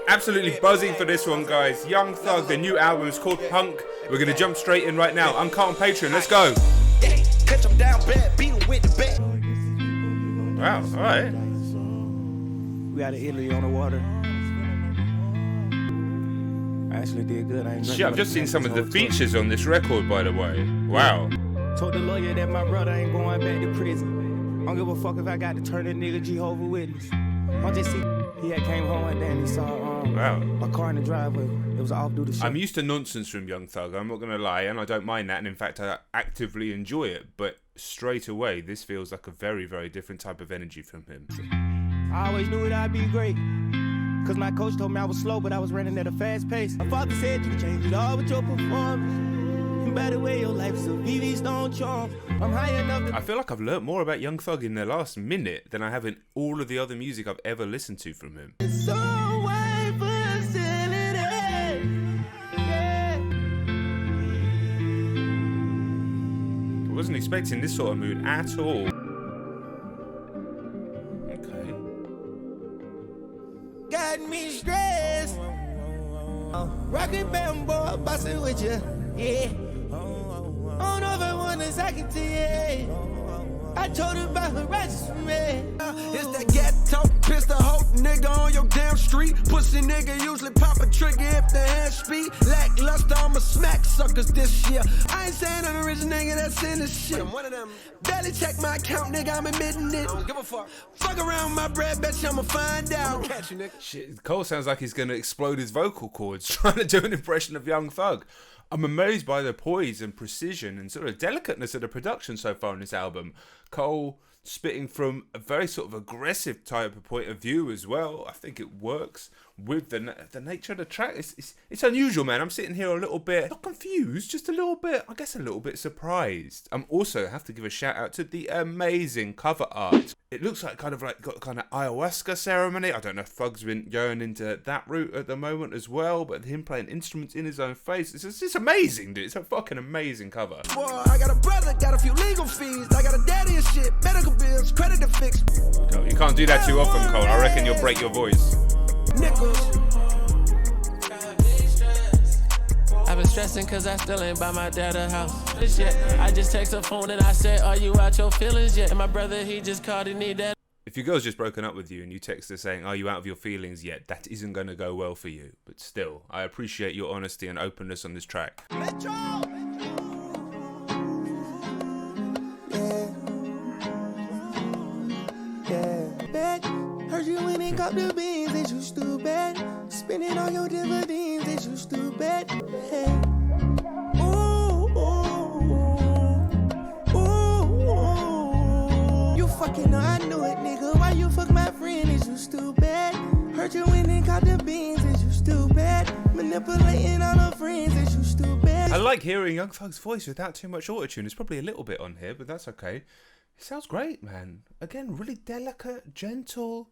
Absolutely buzzing for this one, guys. Young Thug, the new album is called Punk. We're going to jump straight in right now. UNCUT on Patreon. Let's go. Wow, alright. We out of Italy on the water. I actually did good. Shit, I've just seen some of the features on this record, by the way. Wow. Told the lawyer that my brother ain't going back to prison. I don't give a fuck if I got to turn a nigga Jehovah Witness. I just see he had came home one day and he saw a car in the driveway. It was off-duty shit. I'm used to nonsense from Young Thug, I'm not going to lie, and I don't mind that, and in fact I actively enjoy it, but straight away this feels like a very, very different type of energy from him. I always knew it I'd be great, cause my coach told me I was slow, but I was running at a fast pace. My father said you change it all with your performance. By the way, your life's a VV Stone charm. I'm high enough to... I feel like I've learnt more about Young Thug in the last minute than I have in all of the other music I've ever listened to from him. So why facility? Yeah. I wasn't expecting this sort of mood at all. Okay. Got me stressed. Rockin' bamboo, bustin' with you. Yeah. I don't know if I want to second to you. I told her about her righteous from me. It's that ghetto, pistol hoe nigga on your damn street. Pussy nigga usually pop a trigger if the hand speed. Lackluster, I'ma smack suckers this year. I ain't saying I'm the rich nigga that's in this shit. I'm one of them. Barely check my account, nigga, I'm admitting it. Don't give a fuck. Fuck around my bread, bet you I'ma find out. Catch you, nigga. Shit, Cole sounds like he's gonna explode his vocal cords trying to do an impression of Young Thug. I'm amazed by the poise and precision and sort of delicateness of the production so far on this album. Cole spitting from a very sort of aggressive type of point of view as well. I think it works with the nature of the track. It's unusual, man. I'm sitting here a little bit, not confused, just a little bit, I guess a little bit surprised. I'm also have to give a shout out to the amazing cover art. It looks like got kind of ayahuasca ceremony. I don't know if Thug's been going into that route at the moment as well, but him playing instruments in his own face. It's amazing, dude. It's a fucking amazing cover. Boy, I got a brother, got a few legal fees. I got a daddy and shit, medical bills, credit to fix. You can't do that too often, Cole. I reckon you'll break your voice. Nickels. I've been stressing cause I still ain't by my dad's house. This shit, I just text her phone and I said, are you out your feelings yet? And my brother, he just called and need that. If your girl's just broken up with you and you text her saying, are you out of your feelings yet? That isn't going to go well for you. But still, I appreciate your honesty and openness on this track. Metro! Yeah. Heard you went and caught the beans, is you stupid? Spending all your dividends, is you stupid? Hey. Ooh, ooh, ooh. You fucking know I knew it, nigga. Why you fuck my friend, is you stupid? Heard you went and caught the beans, is you stupid? Manipulating all her friends, is you stupid? I like hearing Young Thug's voice without too much autotune. There's probably a little bit on here, but that's okay. It sounds great, man. Again, really delicate, gentle,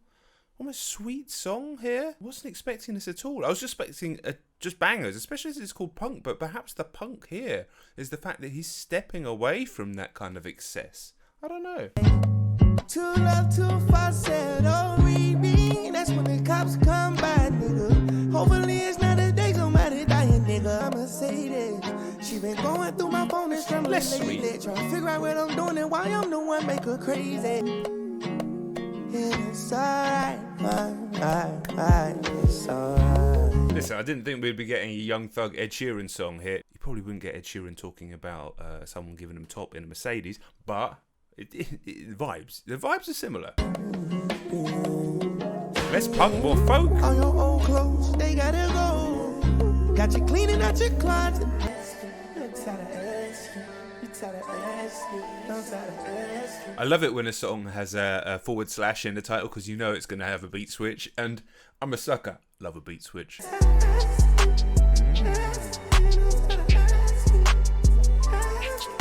almost sweet song here. Wasn't expecting this at all. I was just expecting just bangers, especially as it's called Punk, but perhaps the punk here is the fact that he's stepping away from that kind of excess. I don't know. Too love, too fast, said, oh, we be. That's when the cops come by, nigga. Hopefully it's not a day somebody dying, nigga. I'ma say this. She been going through my phone and strumming lately. Trying to figure out what I'm doing and why I'm the one make her crazy. It's alright, it's alright. Listen, I didn't think we'd be getting a Young Thug Ed Sheeran song here. You probably wouldn't get Ed Sheeran talking about someone giving him top in a Mercedes, but it vibes. The vibes are similar. Less punk, more folk. All your old clothes, they gotta go. Got you cleaning out your closet. I love it when a song has a forward slash in the title because you know it's going to have a beat switch, and I'm a sucker. Love a beat switch.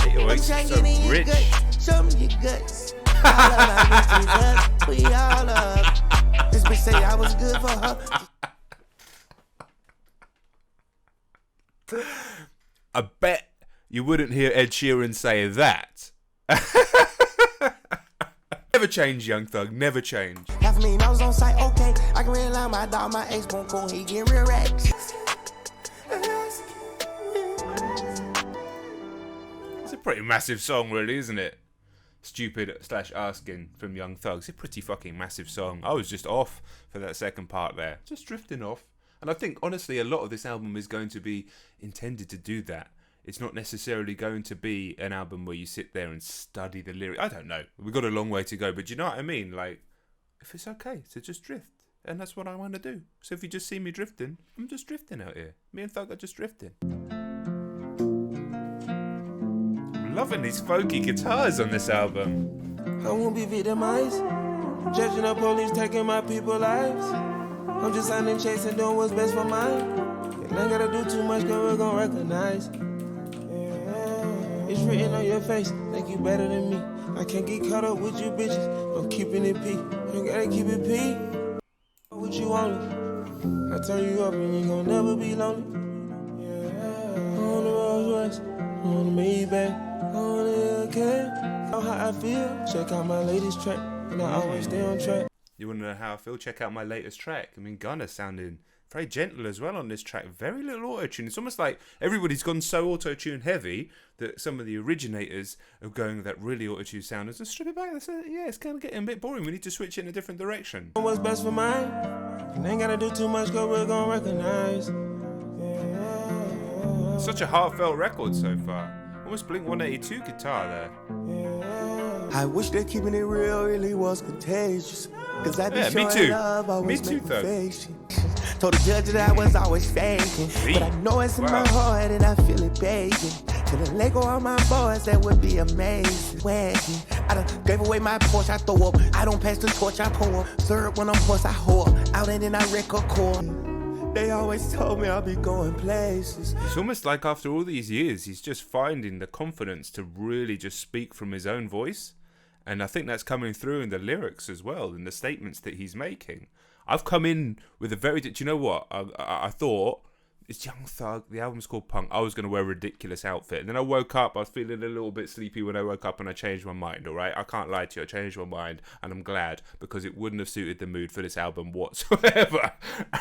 808's so rich. Show me your guts. We all up. This bitch say I was good for her. I bet you wouldn't hear Ed Sheeran say that. Never change, Young Thug. Never change. Half half a million dollars on site, okay. I can realize my dog, my ex won't go, he get real racks. It's a pretty massive song, really, isn't it? Stupid/asking from Young Thug. It's a pretty fucking massive song. I was just off for that second part there. Just drifting off. And I think, honestly, a lot of this album is going to be intended to do that. It's not necessarily going to be an album where you sit there and study the lyrics. I don't know. We've got a long way to go. But you know what I mean? Like, if it's okay to just drift. And that's what I want to do. So if you just see me drifting, I'm just drifting out here. Me and Thug are just drifting. Loving these folky guitars on this album. I won't be victimized. Judging the police taking my people's lives. I'm just signing checks and doing what's best for mine. And I gotta do too much cause we're gonna recognize. Yeah. It's written on your face, think you better than me. I can't get caught up with you bitches. I'm keeping it P. You gotta keep it P. What you want? I turn you up and you gon' never be lonely. Yeah. On the Rolls Royce, on the Maybach. Know how I feel. Check out my latest track, and I always stay on track. You want to know how I feel? Check out my latest track. I mean, Gunna sounding very gentle as well on this track. Very little auto-tune. It's almost like everybody's gone so auto-tune heavy that some of the originators are going with that really auto-tune sound. And just strip it back. Yeah, it's kind of getting a bit boring. We need to switch it in a different direction. What's best for mine? And ain't gotta do too much cause we're gonna recognize. Yeah. Such a heartfelt record so far. Almost Blink 182 guitar there. I wish that keeping it real really was contagious. Cause I be me showing too. love, always Me too, make Thug. faking. Told the judge that I was always faking. But I know it's in my heart and I feel it baking. To the Lego on my boys, that would be amazing. Wagging. I done gave away my Porsche, I throw up. I don't pass the torch, I pour up. Third when I'm forced, I whore. Out and then I wreck a core. They always told me I'll be going places. It's almost like after all these years, he's just finding the confidence to really just speak from his own voice. And I think that's coming through in the lyrics as well, in the statements that he's making. I've come in with a very... Do you know what? I thought, it's Young Thug, the album's called Punk. I was going to wear a ridiculous outfit. And then I woke up, I was feeling a little bit sleepy when I woke up and I changed my mind, all right? I can't lie to you, I changed my mind and I'm glad because it wouldn't have suited the mood for this album whatsoever.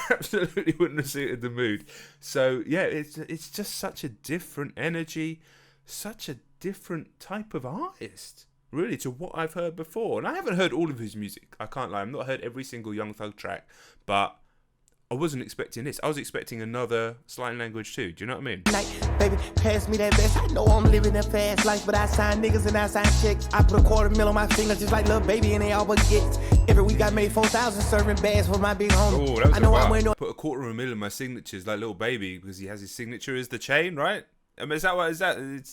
Absolutely wouldn't have suited the mood. So, yeah, it's just such a different energy, such a different type of artist, really, to what I've heard before. And I haven't heard all of his music, I can't lie. I've not heard every single Young Thug track, but I wasn't expecting this. I was expecting another slang language too. Do you know what I mean? Like, baby, pass me that vest. I know I'm living a fast life, but I sign niggas and I sign checks. I put $250,000 on my finger just like Lil Baby and they all but get. Every week I made 4,000 serving bags for my big homie. Oh, that was I know wow. I'm wearing no... Put $250,000 in my signatures like Lil Baby because he has his signature as the chain, right? I mean, is that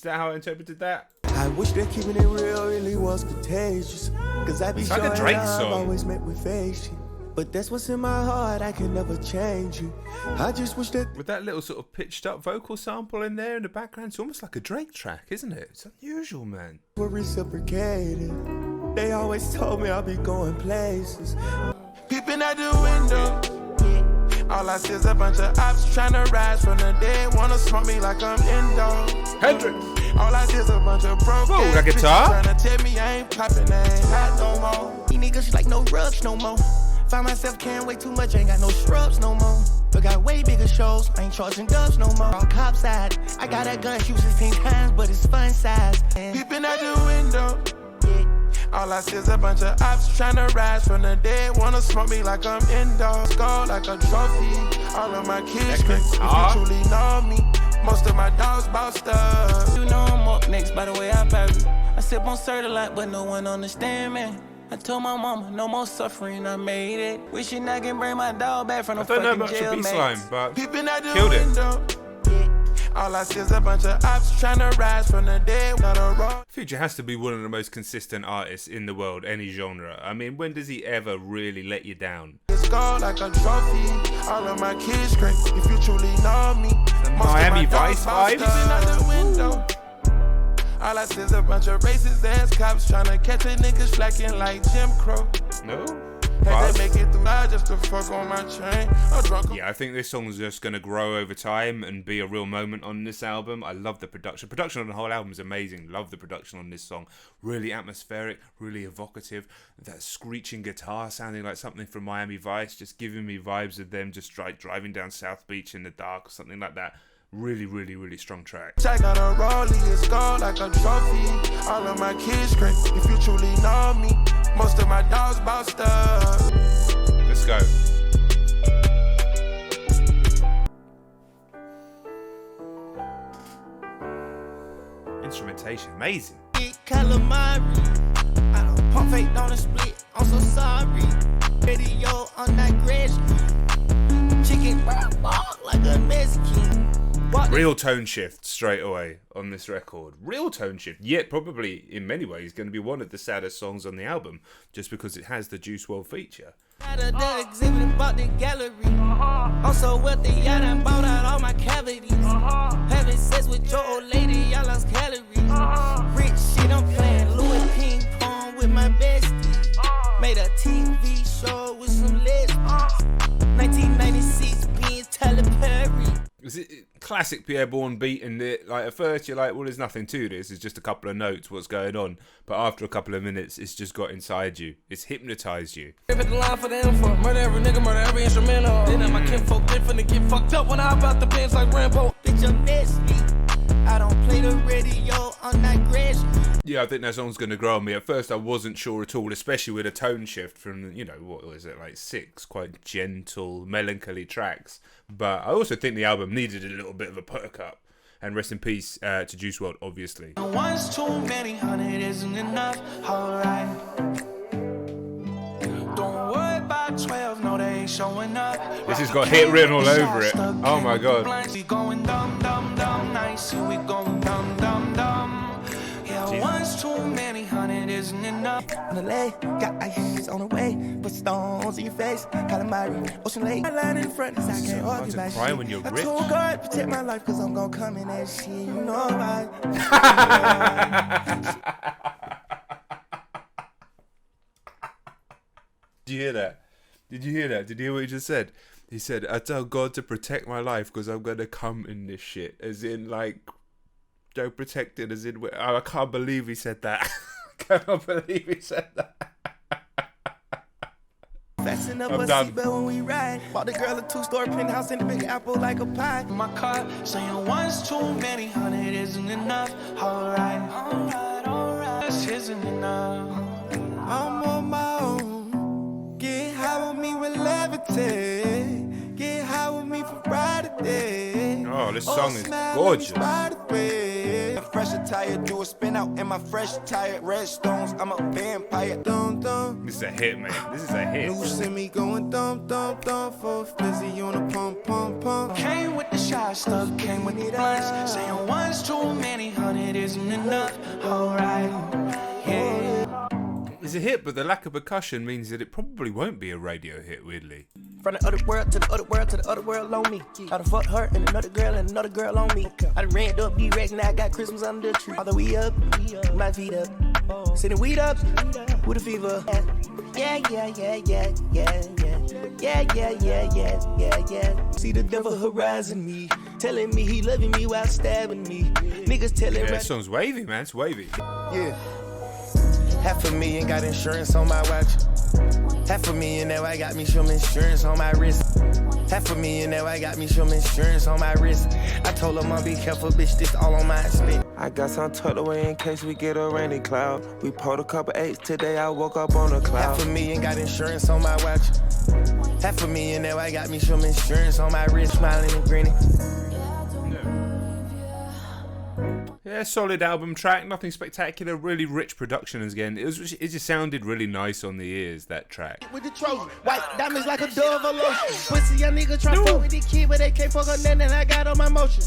how I interpreted that? I wish that keeping it real really was contagious. Cause I be It's like a showing Drake love, song. always met with face. But that's what's in my heart, I can never change you. I just wish that... With that little sort of pitched up vocal sample in there in the background, it's almost like a Drake track, isn't it? It's unusual, man. We're reciprocated. They always told me I'll be going places. Peeping out the window. All I see is a bunch of ops trying to rise from the dead. Wanna smoke me like I'm Indo. Hendrix. All I see is a bunch of broke Whoa, that guitar? trying to tell me I ain't popping, I ain't hot no more. These niggas like no rubs no more. Find myself can't wait too much, ain't got no scrubs no more. But got way bigger shows, I ain't charging dubs no more. On cop side, I got that gun shoot 16 times, but it's fun size. Peeping out the window. All I see is a bunch of ops trying to rise from the dead. Wanna smoke me like I'm Indo. Skull like a trophy. All of my kids scream. If you truly know me, most of my dogs bossed up. You know I'm up next by the way I parry. I sip on Certa a lot, but no one understand me. I told my mama, no more suffering, I made it. Wishing I can bring my dog back from the I don't know fucking much jail, of Bslime, but killed it. All I see is a bunch of ops trying to rise from the dead. Not a road. Future has to be one of the most consistent artists in the world, any genre. I mean, when does he ever really let you down? It's gold like a trophy. All of my kids scream. If you truly know me, Miami Vice vibes. All I see is a bunch of racist ass cops trying to catch a nigga slacking like Jim Crow. No? Had to make it through life just to fuck on my chain. I'm drunk. Yeah, I think this song's just going to grow over time and be a real moment on this album. I love the production. Production on the whole album is amazing. Love the production on this song. Really atmospheric, really evocative. That screeching guitar sounding like something from Miami Vice, just giving me vibes of them just driving down South Beach in the dark or something like that. Really, really, really strong track. Check out a rollie, it's gold like a trophy. All of my kids great, if you truly know me. Most of my dogs bossed up. Let's go. Instrumentation, amazing. Calamari. I don't pump fake on a split, I'm so sorry. Video on that grass. Chicken like a Mexican. Real tone shift straight away on this record. Real tone shift. Yet probably in many ways going to be one of the saddest songs on the album just because it has the Juice WRLD feature. The exhibit and bought the gallery. I'm so wealthy, I done bought out all my cavities. Having sex with your old lady, I lost calories. Rich shit, I'm playing Louis ping pong with my bestie. Made a TV show with some lesbians. 1996 being Tyler Perry. Is it classic Pierre Bourne beat in it? Like at first you're like, well, there's nothing to this. It's just a couple of notes. What's going on? But after a couple of minutes, it's just got inside you. It's hypnotized you. Murder every nigga, murder every instrumental. Then my kinfolk finna get fucked up when I about the pants like Rambo. Bitch, I'm nasty. I don't play the radio on that grass. Yeah, I think that song's going to grow on me. At first, I wasn't sure at all, especially with a tone shift from, you know, what was it, like 6 quite gentle, melancholy tracks. But I also think the album needed a little bit of a perk up. And rest in peace to Juice WRLD, obviously. One's too many, 100 isn't enough. Alright. Don't worry about 12, no, they ain't showing up. This has got hit written all over it. Oh my god. We going dumb, dumb, dumb, nice. We going dumb, dumb, dumb. Yeah, one's too many, 100 isn't enough. On the lay, got ice on the way. Put stones in your face. Calamari, Ocean Lake. My line in front, cause I can't argue about cry shit. when you're I rich. told God, protect my life, cause I'm gonna come in that shit. You know right. Did you hear that? Did you hear that? Did you hear what he just said? He said, I tell God to protect my life because I'm going to come in this shit. As in, like, don't protect it. As in, I can't believe he said that. I can't believe he said that. Fasten up I'm a done. seatbelt when we ride. Bought the girl a 2-story penthouse in the Big Apple like a pie. My car saying one's too many, 100 isn't enough. Alright, alright, alright. This isn't enough. I'm on my own. Get high with me with levitate. Get high with me for Friday. Oh, this song is gorgeous. Fresh attire, do a spin out in my fresh tire. Red stones, I'm a vampire. Dum dum. This is a hit, man. This is a hit. You see me going dum dum dum for flizzy on a pump pump pump. Came with the shot stuff, came with the blunts. Saying one's too many, 100 isn't enough. Alright, yeah. It's a hit, but the lack of percussion means that it probably won't be a radio hit, weirdly. From the other world to the other world to the other world on me. I done fucked her and another girl on me. I done ran up D-Rex, now I got Christmas under the tree. Although we up, my feet up. Sitting weed up, with a fever. Yeah. See the devil harassing me, telling me he loving me while stabbing me. Niggas telling Yeah, this song's wavy, man. It's wavy. Yeah. $500,000 got insurance on my watch. $500,000 now I got me some insurance on my wrist. $500,000 now I got me some insurance on my wrist. I told her, Mom, be careful, bitch, this all on my spit. I got some tucked away in case we get a rainy cloud. We pulled a couple 8s today, I woke up on a cloud. $500,000 got insurance on my watch. $500,000 now I got me some insurance on my wrist, smiling and grinning. Yeah, solid album track, nothing spectacular, really rich production again. It just sounded really nice on the ears, that track. with the Trojan. White diamonds like a dove or lotion. Pussy young nigga try to fuck with the kid, but they can't fuck on nothing. I got on my motion.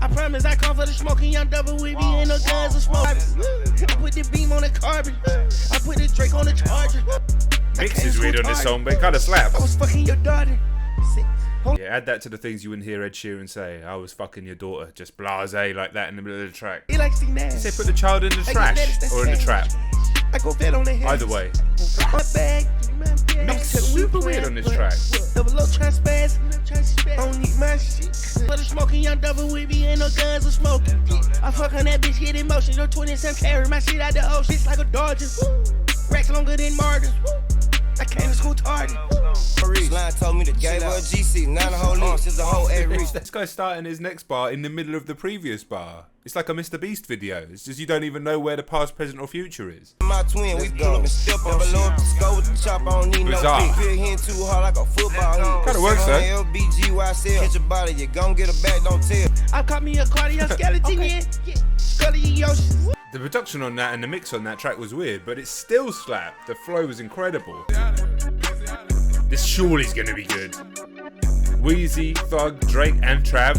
I promise I come for the smoking. Young double with me, ain't no guns or smoke. I put the beam on the carbon. I put the Drake on the charger. Mix is weird on this song, but it kind of slaps. I was fucking your daughter. Yeah, add that to the things you wouldn't hear Ed Sheeran say. I was fucking your daughter, just blasé like that in the middle of the track. He likes to Did they put the child in the trash or in the trap? I I go vet on the head. Either way. My bag. Mix super weird on this track. Double O transpass. I don't need my shit. But the smoking young double with me, ain't no guns or smoking. I fuck on that bitch, get in motion. Your 20 cents carry my shit out the ocean. Bitch like a Dodger. Racks longer than Martin. I came to school tardy. Bslime told me to gave her a GC, not a whole ounce, it's a whole every. This guy's starting his next bar in the middle of the previous bar. It's like a Mr. Beast video. It's just you don't even know where the past, present, or future is. My twin, we pull up and step on below. Go with the chop, I don't need Bizarre. no big hitting too hard like a football hit. Kinda works, though. LBGYCL. Hit your body, you gon' get a back, don't tell. I caught me a cardio skeleton, yeah. Scully Yoshi. The production on that and the mix on that track was weird, but it still slapped. The flow was incredible. This surely's gonna be good. Weezy, Thug, Drake, and Trav.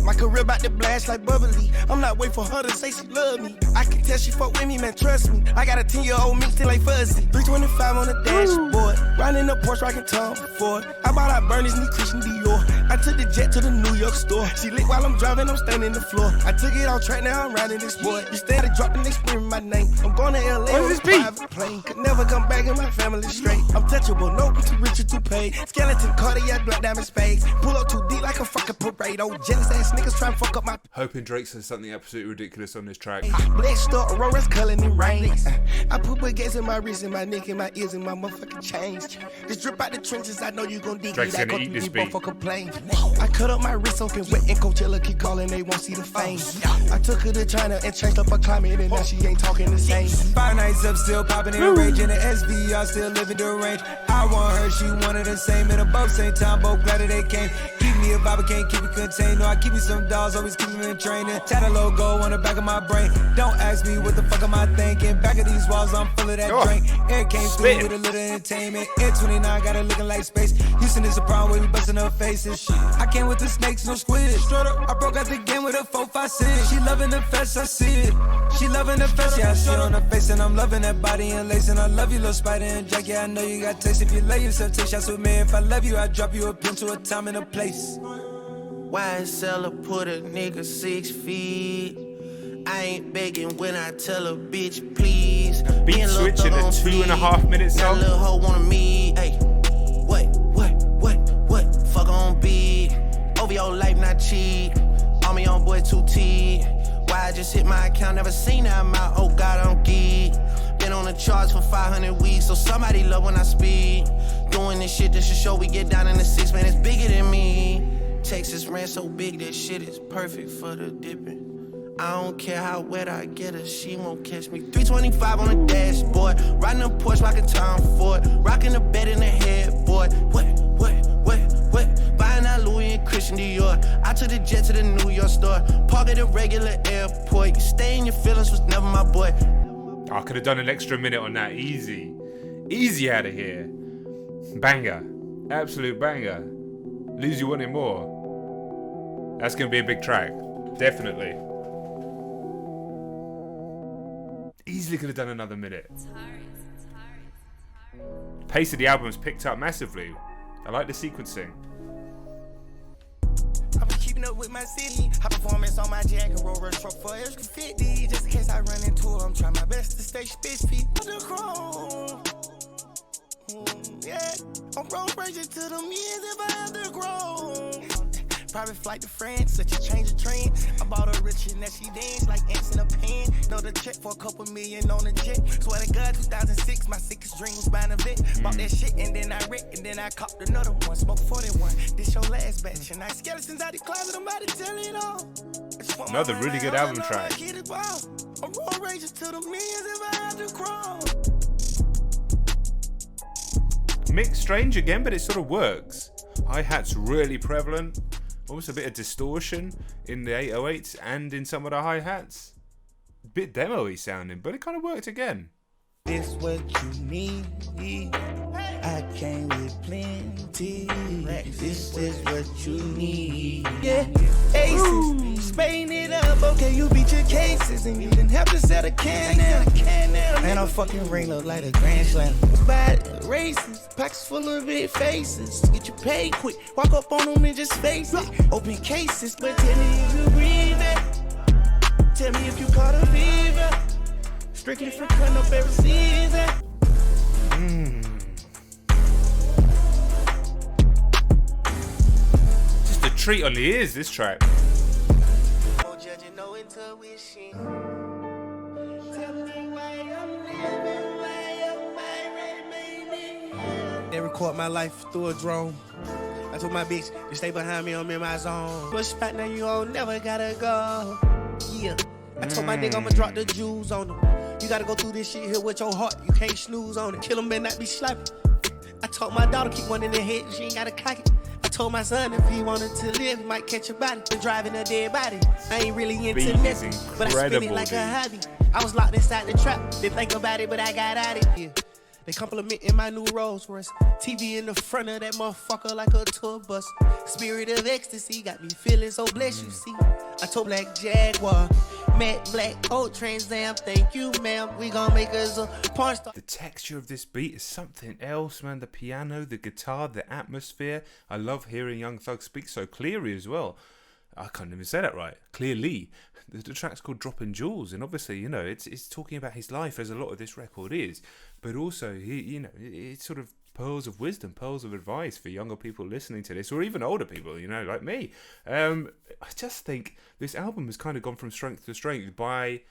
My career about to blast like Bubbly. I'm not waiting for her to say she love me. I can tell she fuck with me, man, trust me. I got a 10-year-old mixed in like fuzzy. 325 on the dashboard. Riding the Porsche, rockin' Tom Ford. I bought out Bernie's new Christian Dior. I took the jet to the New York store. She lit while I'm driving, I'm standing in the floor. I took it off track, now I'm riding this board. You started dropping, they screaming my name. I'm going to LA on a private plane. Could never come back in my family straight. I'm touchable, no, too rich or too paid. Skeleton, cardiac, black diamond spades. Pull up too deep like a fucking parade. Oh, jealous ass niggas trying to fuck up my. Hoping Drake says something absolutely ridiculous on this track. Blessed up, Ruess culling in rain. I put baguettes in my wrist, in my neck, in my ears, and my motherfucking chains. Just drip out the trenches, I know you gon' dig Drake's me. gonna eat this beat. Complain. I cut up my wrist open wet and Coachella keep calling, they won't see the fame. I took her to China and changed up her climate, and now she ain't talking the same. 5 nights up, still popping in rage. In the SVR, still living the range. I want her, she wanted the same. And above same time, both glad that they came. Keep me a vibe, can't keep it contained. No, I keep me some dolls, always keep me in training. Tat a logo on the back of my brain. Don't ask me what the fuck am I thinking. Back of these walls, I'm full of that drink. Air came through with a little entertainment. Air 29 got her looking like space. Houston is a problem where we busting her faces. I came with the snakes, no squid. Straight up, I broke out the game with a 4-5-6. She loving the fest, I see it. She loving the fest, yeah, I see it on her face. And I'm loving that body and lace. And I love you, little spider and Jack. Yeah, I know you got taste. If you love yourself, take shots with me. If I love you, I drop you a pin to a time and a place. YSL put a nigga 6 feet. I ain't begging when I tell a bitch please. Beat switch in a 2.5 minute song. Little hoe wanna me, hey. What? Fuck on beat. Over your life, not cheat. On me on boy 2T. Why I just hit my account, never seen that amount. Oh God, I'm geek. Been on the charts for 500 weeks, so somebody love when I speak. Doing this shit just to show we get down in the 6, man, it's bigger than me. Texas ran so big, that shit is perfect for the dipping. I don't care how wet I get her, she won't catch me. 325 on the dashboard, riding the Porsche, rocking Tom Ford, rocking the bed in the headboard. What? Buying that Louis and Christian Dior. I took the jet to the New York store, park at a regular airport. You stay in your feelings was never my boy. I could have done an extra minute on that, easy out of here. Banger, absolute banger. Lose you wanting more. That's gonna be a big track, definitely. Easily could have done another minute. Pace of the album's picked up massively. I like the sequencing. I've been keeping up with my city. High performance on my jacket, roll rush truck for extra 50. Just in case I run into her, I'm trying my best to stay spiffy. The chrome. Yeah, I'm road raging to the millions if I have to grow. Private flight to France, such a change of trend. I bought her rich and that she dance like ants in a pan. Know the check for a couple million on a jet. Swear to God, 2006, my sickest dream was buying a vet. Bought that shit and then I wrecked and then I copped another one. Smoked 41, this your last batch. And I skeletons out the closet, I'm about to tell it all. Another really good album track. I'm road raging to the millions if I have to crawl. Mixed strange again, but it sort of works. Hi-hat's really prevalent. Almost a bit of distortion in the 808s and in some of the hi-hats. A bit demo-y sounding, but it kind of worked again. This what you need. I came with plenty. This is what you need. Yeah, aces, Spain it up. Okay, you beat your cases and you didn't have to set a can now. And a fucking ring look like a grand slam. Bad races, pockets full of big faces. Get your pay quick, walk up on them and just face it. Open cases, but tell me if you breathe it. Tell me if you caught a fever. Strictly for cutting up every season. Just a treat on the ears, this track. No judging, no intuition. Tell me why I'm living, why I'm remaining. They record my life through a drone. I told my bitch to stay behind me, I'm in my zone. But spot now you all never gotta go. Yeah. I told my nigga I'ma drop the jewels on them. You gotta go through this shit here with your heart. You can't snooze on it. Kill him and not be slapping. I told my daughter keep one in the head. She ain't gotta cock it. I told my son if he wanted to live, he might catch a body. Driving a dead body. I ain't really into nothing, but I spin it like a hobby. I was locked inside the trap. Didn't think about it, but I got out it. Yeah. They complimenting my new Rolls Royce. TV in the front of that motherfucker like a tour bus. Spirit of ecstasy got me feeling so blessed, you see. I told Black Jaguar, Matte Black, old Trans Am, thank you, ma'am. We gon' make us a porn star. The texture of this beat is something else, man. The piano, the guitar, the atmosphere. I love hearing Young Thug speak so clearly as well. I can't even say that right. Clearly. The track's called Dropping Jewels, and obviously, you know, it's talking about his life, as a lot of this record is, but also, it's sort of pearls of wisdom, pearls of advice for younger people listening to this, or even older people, you know, like me. I just think this album has kind of gone from strength to strength by...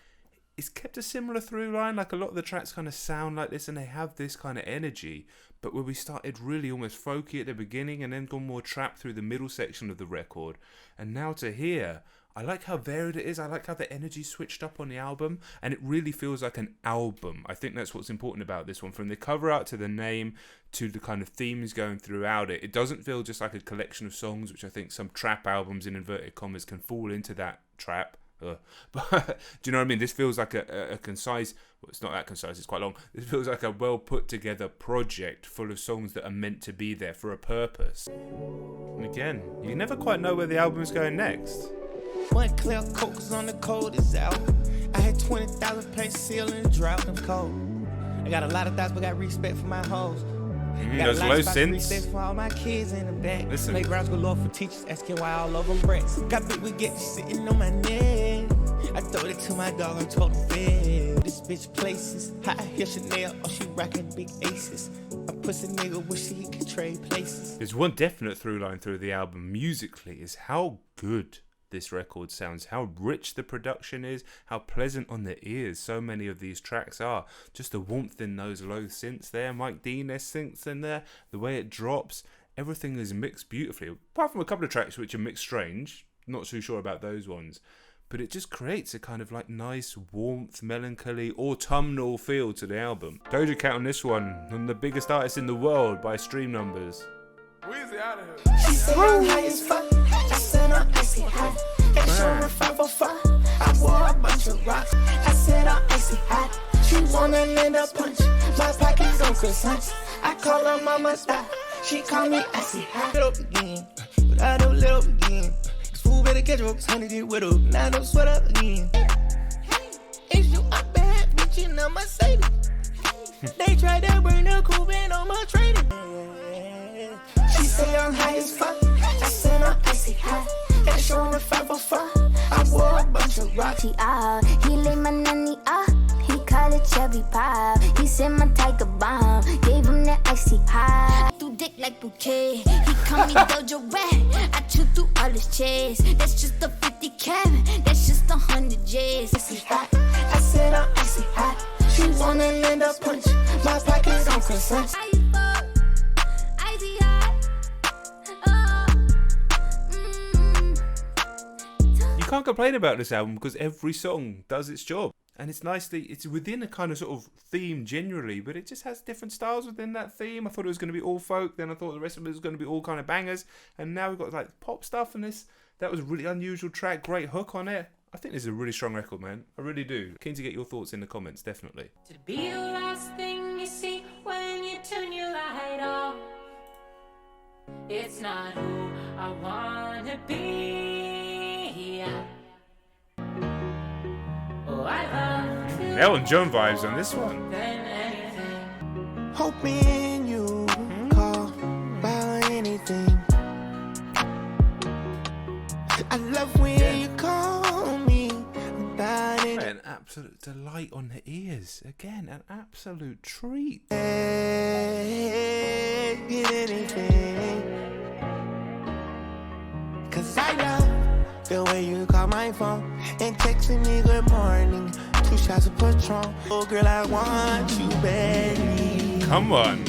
It's kept a similar through line, like a lot of the tracks kind of sound like this and they have this kind of energy, but where we started really almost folky at the beginning and then gone more trap through the middle section of the record, and now to here, I like how varied it is. I like how the energy switched up on the album, and it really feels like an album. I think that's what's important about this one. From the cover art to the name to the kind of themes going throughout it, it doesn't feel just like a collection of songs, which I think some trap albums in inverted commas can fall into that trap. But do you know what I mean? This feels like a concise, well, it's not that concise, it's quite long. This feels like a well put together project full of songs that are meant to be there for a purpose. And again, you never quite know where the album is going next. One clear coke was on the coldest out. I had 20,000 paint seal in the drought. I'm cold. I got a lot of thoughts, but got respect for my hoes. Those low synths. Respect for all my kids in the back. Listen. Playgrounds galore for teachers, asking why all of them brats. Got big with get sitting on my neck. I throw it to my dog and told him bed. This bitch places. High heel Chanel, oh she rockin' big aces. A pussy nigga wish he could trade places. There's one definite through line through the album musically is how good this record sounds, how rich the production is, how pleasant on the ears so many of these tracks are. Just the warmth in those low synths there, Mike Dean-esque synths in there, the way it drops, everything is mixed beautifully. Apart from a couple of tracks which are mixed strange, not too sure about those ones, but it just creates a kind of like nice warmth, melancholy, autumnal feel to the album. Doja Cat on this one, one of the biggest artists in the world by stream numbers. Weezy out of here. She said I'm high as fuck. I said I'm icy hot. Got show her 504. I wore a bunch of rocks. I said I'm icy hot. She wanna land a punch. My pockets go croissants. I call her mama stop. She call me icy hot. Lit up again, but I don't lit up again. Cause fool better catch up, 100 get with her. Now I don't sweat up again. It's you a bad bitch in a Mercedes. They tried to bring the cool band on my trading. She say I'm high as fuck. I said I'm icy hot. Got show on the 504. I wore a bunch of rocks. He laid my nanny out. He called it chubby pop. He said my tiger bomb. Gave him that icy hot. I threw dick like bouquet. He called me Doja Cat. I chewed through all his chest. That's just a 50 cabin. That's just 100 J's. Icy hot. I said I'm icy hot. She wanna land a punch. My pockets on croissants. You can't complain about this album because every song does its job, and it's nicely, it's within a kind of sort of theme generally, but it just has different styles within that theme. I thought it was going to be all folk, then I thought the rest of it was going to be all kind of bangers, and now we've got like pop stuff, and that was a really unusual track, great hook on it. I think this is a really strong record, man. I really do. Keen to get your thoughts in the comments, definitely. To be the last thing you see when you turn your light off. It's not who I wanna be. Oh, I love you. Elton John vibes on this one. Hoping you call about anything. I love when you call me about it. An absolute delight on the ears. Again, an absolute treat. Get anything. Cause I love the way you call my phone and texting me good morning. 2 shots of Patron. Oh girl, I want you badly. Come on.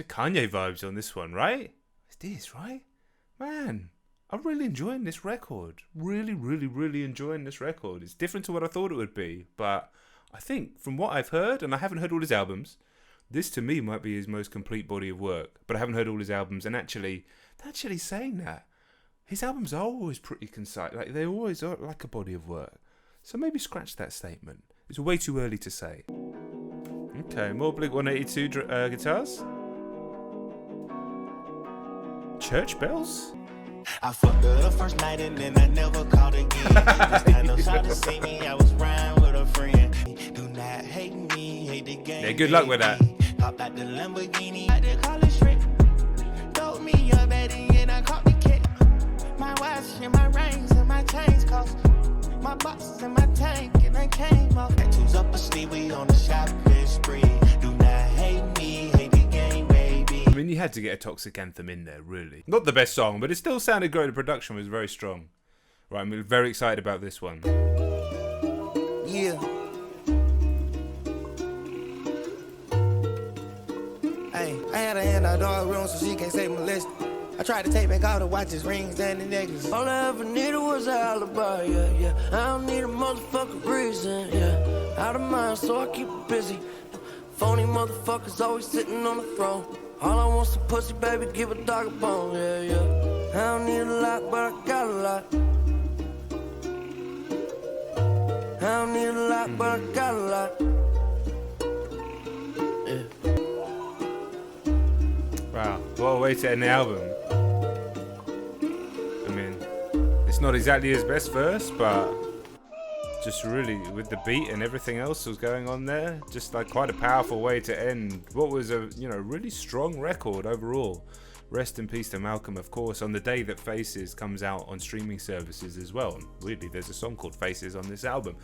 Kanye vibes on this one, right? It's this, right? Man, I'm really enjoying this record. Really enjoying this record. It's different to what I thought it would be, but I think from what I've heard, and I haven't heard all his albums, this to me might be his most complete body of work, but I haven't heard all his albums, and actually saying that, his albums are always pretty concise. Like, they always are like a body of work. So maybe scratch that statement. It's way too early to say. Okay, more Blink 182 guitars. Church bells? I fucked her the first night and then I never called again. This time no shot to see me, I was riding with a friend. Do not hate me, hate the game. Yeah, good luck with that. Hopped out the Lamborghini, I did call it Strick. Told me a betting and I caught the kick. My watch and my rings and my chains cost. My boxes and my tank and I came off. Tattoos up a sleeve, we on the shopping spree. Do not hate me, hate the game, baby. I mean, you had to get a Toxic Anthem in there, really. Not the best song, but it still sounded great. The production was very strong. Right, I'm very excited about this one. Yeah. Hey, I had a hand out dog room so she can't say molested. I tried to take back all the watches, rings, and the necklaces. All I ever needed was an alibi, yeah. I don't need a motherfucking reason, yeah. Out of mind, so I keep it busy. Phony motherfuckers always sitting on the throne. All I want's a pussy, baby, give a dog a bone, yeah. I don't need a lot, but I got a lot. I don't need a lot, but I got a lot. Yeah. Wow, what a way to end the album. I mean, it's not exactly his best verse, but just really, with the beat and everything else that was going on there, just like quite a powerful way to end what was a, really strong record overall. Rest in peace to Malcolm, of course, on the day that Faces comes out on streaming services as well. Weirdly, there's a song called Faces on this album.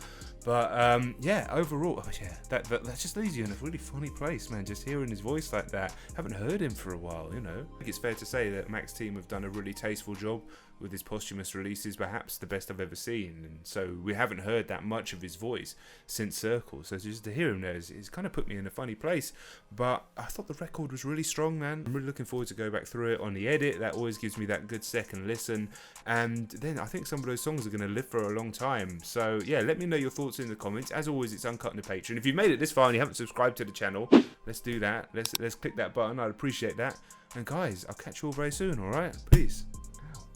But yeah, overall, that just leaves you in a really funny place, man. Just hearing his voice like that. Haven't heard him for a while, I think it's fair to say that Mac's team have done a really tasteful job with his posthumous releases, perhaps the best I've ever seen. And so we haven't heard that much of his voice since Circle. So just to hear him there, it's kind of put me in a funny place. But I thought the record was really strong, man. I'm really looking forward to go back through it on the edit. That always gives me that good second listen. And then I think some of those songs are going to live for a long time. So yeah, let me know your thoughts in the comments. As always, it's Uncut on the Patreon. If you've made it this far and you haven't subscribed to the channel, let's do that. Let's click that button. I'd appreciate that. And guys, I'll catch you all very soon, alright? Peace.